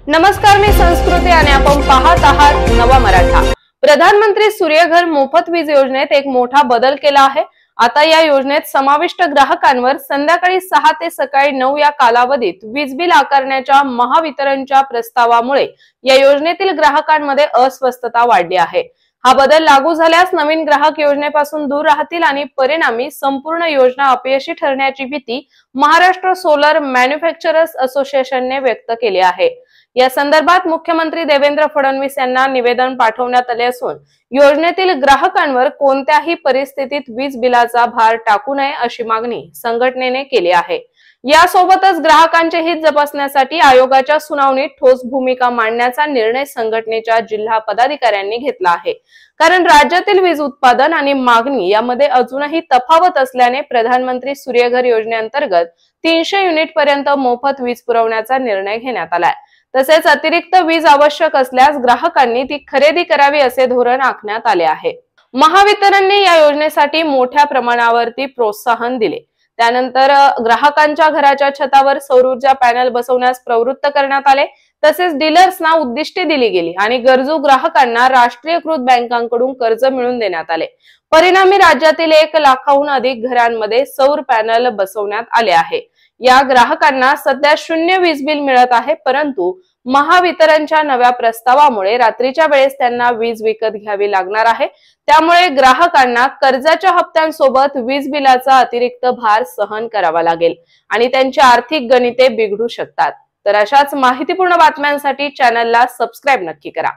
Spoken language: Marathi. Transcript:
नमस्कार, मी संस्कृती आणि आपण पाहत आहात नवा मराठा। प्रधानमंत्री सूर्यघर मोफत वीज योजनेत एक मोठा बदल केला आहे। आता या योजनेत समाविष्ट ग्राहकांवर संध्याकाळी 6 ते सकाळी 9 या कालावधीत वीज बिल आकारण्याच्या महावितरणच्या प्रस्तावामुळे या योजनेतील ग्राहकांमध्ये अस्वस्थता वाढली आहे। हा बदल लागू झाल्यास नवीन ग्राहक योजनेपासून दूर राहतील आणि परिणामी संपूर्ण योजना अपयशी ठरण्याची भीती महाराष्ट्र सोलर मॅन्युफॅक्चरर्स असोसिएशनने व्यक्त केली आहे। या संदर्भात मुख्यमंत्री देवेंद्र फडणवीस यांना निवेदन पाठवण्यात आले असून योजनेतील ग्राहकांवर कोणत्याही परिस्थितीत वीज बिलाचा भार टाकू नये अशी मागणी संघटनेने केली आहे। यासोबतच ग्राहकांचे हित जपण्यासाठी आयोगाच्या सुनावणीत ठोस भूमिका मांडण्याचा निर्णय संघटनेच्या जिल्हा पदाधिकाऱ्यांनी घेतला आहे। कारण राज्यातील वीज उत्पादन आणि मागणी यामध्ये अजूनही तफावत असल्याने प्रधानमंत्री सूर्यघर योजनेअंतर्गत 300 युनिट पर्यंत मोफत वीज पुरवण्याचा निर्णय घेण्यात आलाय। तसेच अतिरिक्त वीज आवश्यक असल्यास ग्राहकांनी ती खरेदी करावी असे धोरण आखण्यात आले आहे। महावितरणने या योजनेसाठी मोठ्या प्रमाणावरती प्रोत्साहन दिले। त्यानंतर ग्राहकांच्या घराच्या छतावर सौर ऊर्जा पॅनल बसवण्यास प्रवृत्त करण्यात आले। तसेच डीलर्सना उद्दिष्टे दिली गेली आणि गरजू ग्राहकांना राष्ट्रीयकृत बँकांकडून कर्ज मिळवून देण्यात आले। परिणामी राज्यातील 1 लाखाहून अधिक घरांमध्ये सौर पॅनल बसवण्यात आले आहे। या ग्राहकांना सध्या 0 वीज बिल मिळत आहे, परंतु महावितरणच्या नव्या प्रस्तावामुळे रात्रीच्या वेळेस त्यांना वीज विकत घ्यावी लागणार आहे। त्यामुळे ग्राहकांना कर्जाच्या हप्त्यांसोबत वीज बिलाचा अतिरिक्त भार सहन करावा लागेल आणि त्यांची आर्थिक गणिते बिघडू शकतात। तर अशाच माहितीपूर्ण बातम्यांसाठी चॅनलला सबस्क्राइब नक्की करा।